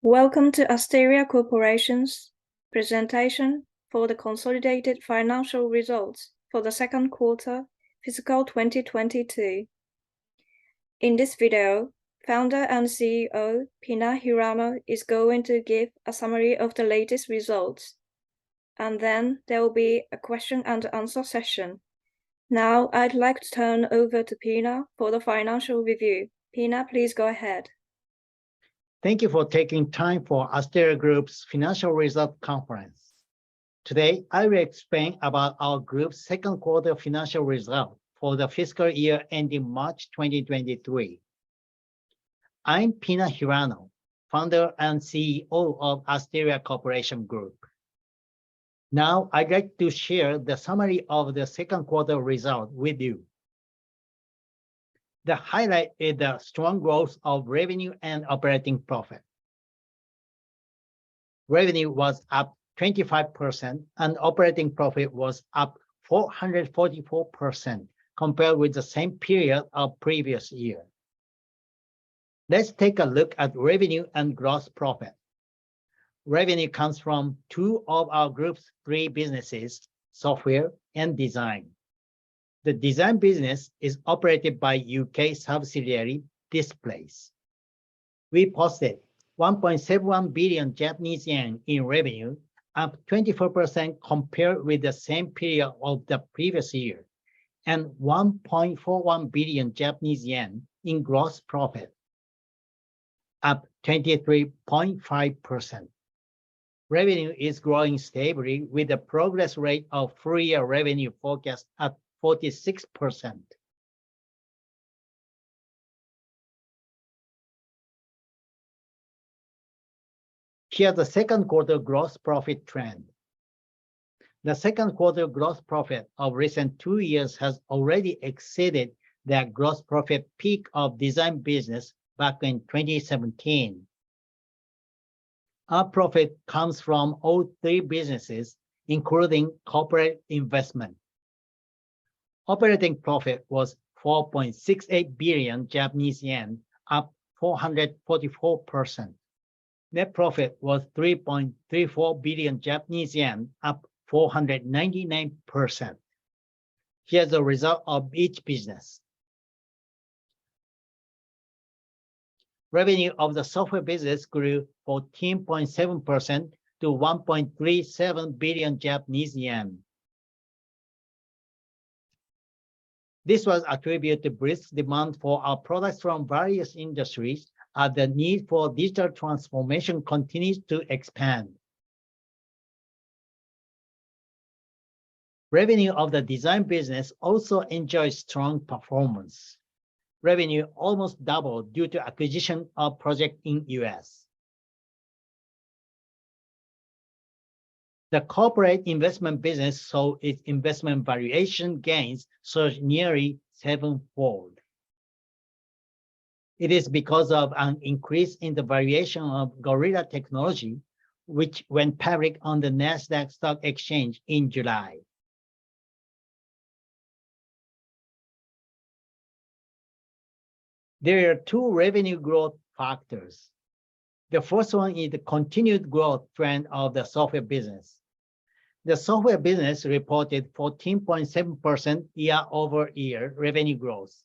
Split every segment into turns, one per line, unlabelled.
Welcome to Asteria Corporation's presentation for the consolidated financial results for the second quarter, fiscal 2022. In this video, founder and CEO Pina Hirano is going to give a summary of the latest results, and then there will be a question and answer session. Now I'd like to turn over to Pina for the financial review. Pina, please go ahead.
Thank you for taking time for Asteria Group's Financial Result Conference. Today, I will explain about our group's second quarter financial result for the fiscal year ending March 2023. I'm Pina Hirano, founder and CEO of Asteria Corporation Group. Now, I'd like to share the summary of the second quarter result with you. The highlight is the strong growth of revenue and operating profit. Revenue was up 25% and operating profit was up 444% compared with the same period of previous year. Let's take a look at revenue and gross profit. Revenue comes from two of our group's three businesses, software and design. The design business is operated by UK subsidiary Displays. We posted 1.71 billion Japanese yen in revenue, up 24% compared with the same period of the previous year, and 1.41 billion Japanese yen in gross profit, up 23.5%. Revenue is growing stably with a progress rate of full-year revenue forecast at 46%. Here's the second quarter gross profit trend. The second quarter gross profit of recent 2 years has already exceeded the gross profit peak of design business back in 2017. Our profit comes from all three businesses, including corporate investment. Operating profit was 4.68 billion Japanese yen, up 444%. Net profit was 3.34 billion Japanese yen, up 499%. Here's the result of each business. Revenue of the software business grew 14.7% to 1.37 billion Japanese yen. This was attributed to brisk demand for our products from various industries as the need for digital transformation continues to expand. Revenue of the design business also enjoys strong performance. Revenue almost doubled due to acquisition of project in US. The corporate investment business saw its investment valuation gains surge nearly sevenfold. It is because of an increase in the valuation of Gorilla Technology, which went public on the Nasdaq Stock Exchange in July. There are two revenue growth factors. The first one is the continued growth trend of the software business. The software business reported 14.7% year-over-year revenue growth.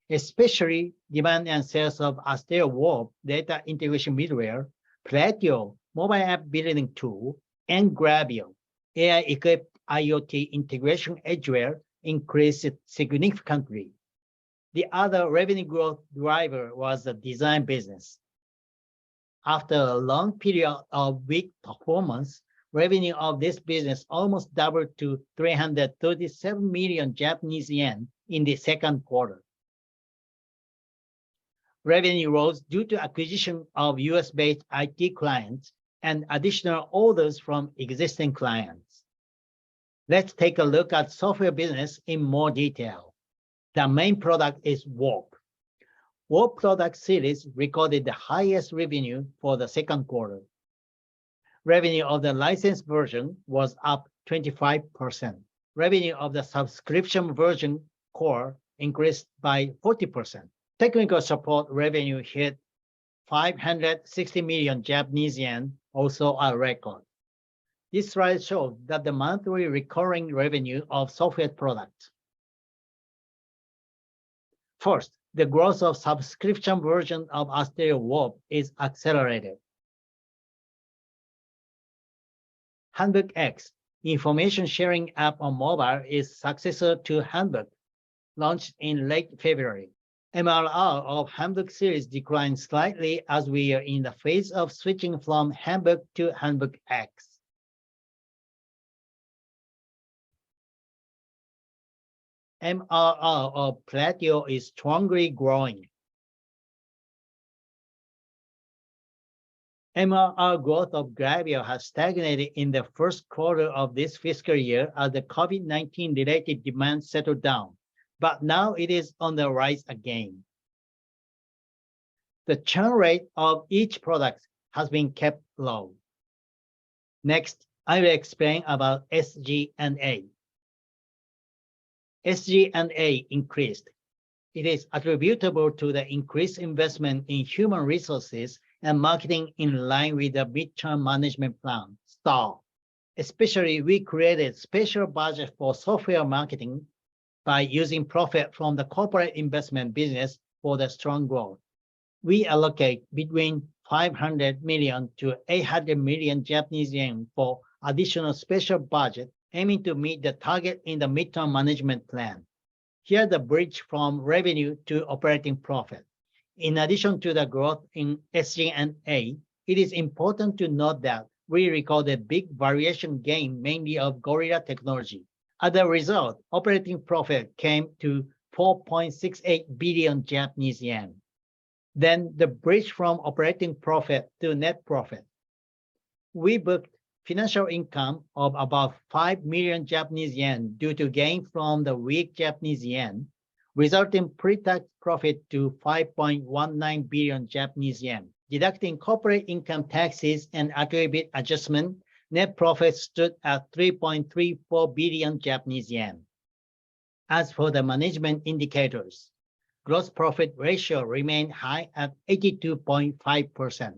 Especially demand and sales of Asteria Warp data integration middleware, Platio mobile app building tool, and Gravio AI-equipped IoT integration edgeware increased significantly. The other revenue growth driver was the design business. After a long period of weak performance, revenue of this business almost doubled to 337 million Japanese yen in the second quarter. Revenue rose due to acquisition of US-based IT clients and additional orders from existing clients. Let's take a look at software business in more detail. The main product is Warp. Warp product series recorded the highest revenue for the second quarter. Revenue of the licensed version was up 25%. Revenue of the subscription version core increased by 40%. Technical support revenue hit 560 million Japanese yen, also a record. This slide shows that the monthly recurring revenue of software products. First, the growth of subscription version of Asteria Warp is accelerated. Handbook X, information sharing app on mobile, is successor to Handbook, launched in late February. MRR of Handbook series declined slightly as we are in the phase of switching from Handbook to Handbook X. MRR of Platio is strongly growing. MRR growth of Gravio has stagnated in the first quarter of this fiscal year as the COVID-19 related demand settled down, but now it is on the rise again. The churn rate of each product has been kept low. Next, I will explain about SG&A. SG&A increased. It is attributable to the increased investment in human resources and marketing in line with the midterm management plan, STAR. Especially, we created special budget for software marketing by using profit from the corporate investment business for the strong growth. We allocate between 500 million to 800 million Japanese yen for additional special budget, aiming to meet the target in the midterm management plan. Here, the bridge from revenue to operating profit. In addition to the growth in SG&A, it is important to note that we recorded big variation gain mainly of Gorilla Technology. As a result, operating profit came to 4.68 billion Japanese yen. Then the bridge from operating profit to net profit. We booked financial income of about 5 million Japanese yen due to gain from the weak Japanese yen, resulting pre-tax profit to 5.19 billion Japanese yen. Deducting corporate income taxes and attribute adjustment, net profit stood at 3.34 billion Japanese yen. As for the management indicators, gross profit ratio remained high at 82.5%.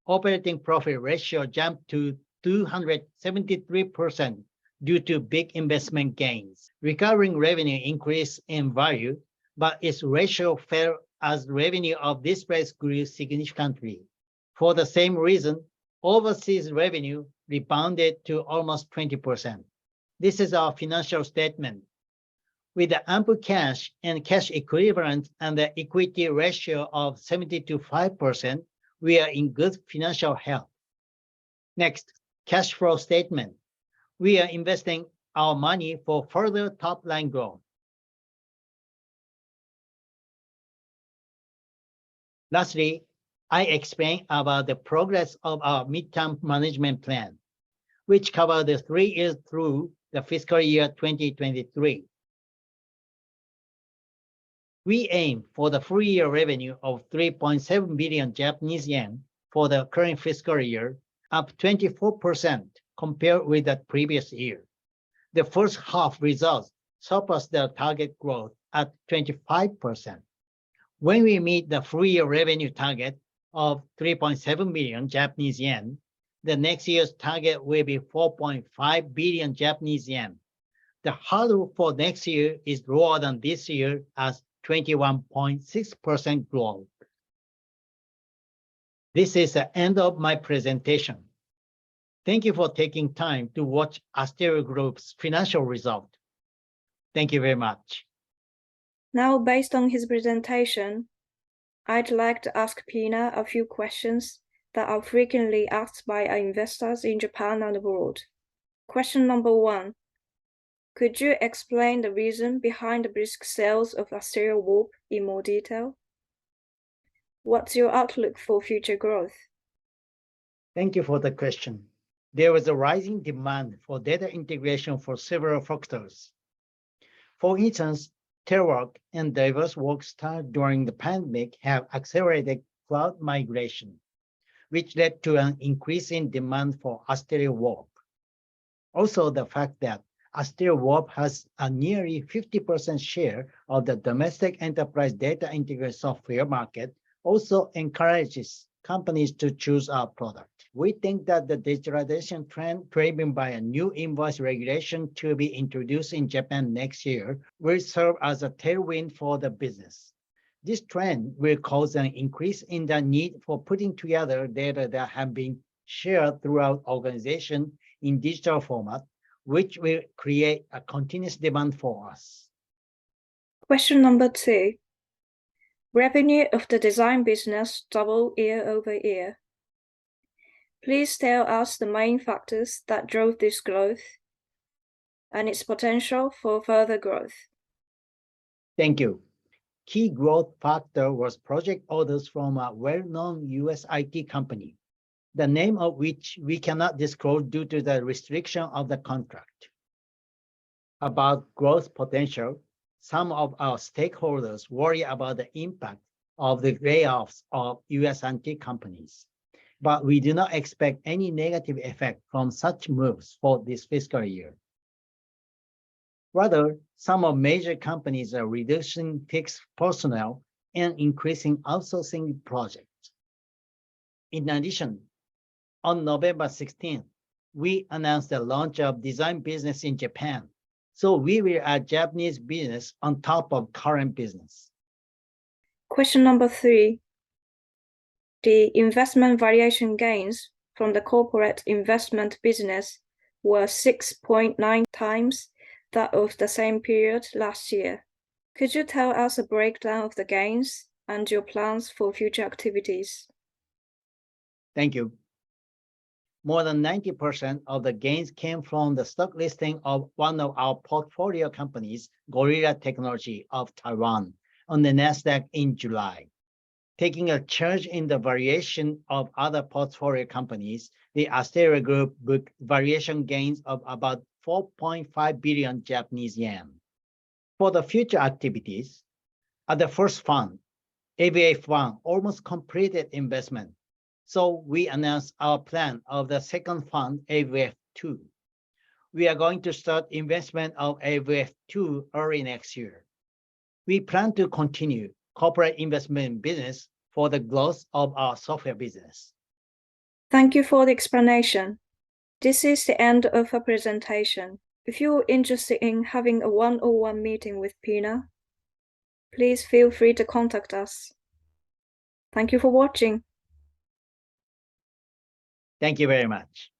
Operating profit ratio jumped to 273% due to big investment gains. Recurring revenue increased in value, but its ratio fell as revenue of displays grew significantly. For the same reason, overseas revenue rebounded to almost 20%. This is our financial statement. With the ample cash and cash equivalent and the equity ratio of 70-5%, we are in good financial health. Next, cash flow statement. We are investing our money for further top-line growth. Lastly, I explain about the progress of our midterm management plan, which covers the 3 years through the fiscal year 2023. We aim for the full year revenue of 3.7 billion Japanese yen for the current fiscal year, up 24% compared with the previous year. The first half results surpassed the target growth at 25%. When we meet the full year revenue target of 3.7 billion Japanese yen, the next year's target will be 4.5 billion Japanese yen. The hurdle for next year is lower than this year as 21.6% growth. This is the end of my presentation. Thank you for taking time to watch Asteria Group's financial result. Thank you very much.
Now, based on his presentation, I'd like to ask Pina a few questions that are frequently asked by our investors in Japan and abroad. Question number 1. Could you explain the reason behind the brisk sales of Asteria Warp in more detail? What's your outlook for future growth?
Thank you for the question. There was a rising demand for data integration for several factors. For instance, telework and diverse work style during the pandemic have accelerated cloud migration, which led to an increase in demand for Asteria Warp. Also, the fact that Asteria Warp has a nearly 50% share of the domestic enterprise data integration software market also encourages companies to choose our product. We think that the digitalization trend driven by a new invoice regulation to be introduced in Japan next year will serve as a tailwind for the business. This trend will cause an increase in the need for putting together data that have been shared throughout organization in digital format, which will create a continuous demand for us.
Question number 2. Revenue of the design business doubled year-over-year. Please tell us the main factors that drove this growth and its potential for further growth.
Thank you. Key growth factor was project orders from a well-known US IT company, the name of which we cannot disclose due to the restriction of the contract. About growth potential, some of our stakeholders worry about the impact of the layoffs of US IT companies, but we do not expect any negative effect from such moves for this fiscal year. Rather, some of major companies are reducing fixed personnel and increasing outsourcing projects. In addition, on November 16th, we announced the launch of design business in Japan. So we will add Japanese business on top of current business.
Question number 3. The investment valuation gains from the corporate investment business were 6.9 times that of the same period last year. Could you tell us a breakdown of the gains and your plans for future activities?
Thank you. More than 90% of the gains came from the stock listing of one of our portfolio companies, Gorilla Technology of Taiwan, on the NASDAQ in July. Taking a charge in the valuation of other portfolio companies, the Asteria Group booked valuation gains of about 4.5 billion Japanese yen. For the future activities, at the first fund, AVF1 almost completed investment. So we announced our plan of the second fund, AVF2. We are going to start investment of AVF2 early next year. We plan to continue corporate investment business for the growth of our software business.
Thank you for the explanation. This is the end of our presentation. If you're interested in having a one-on-one meeting with Pina, please feel free to contact us. Thank you for watching.
Thank you very much.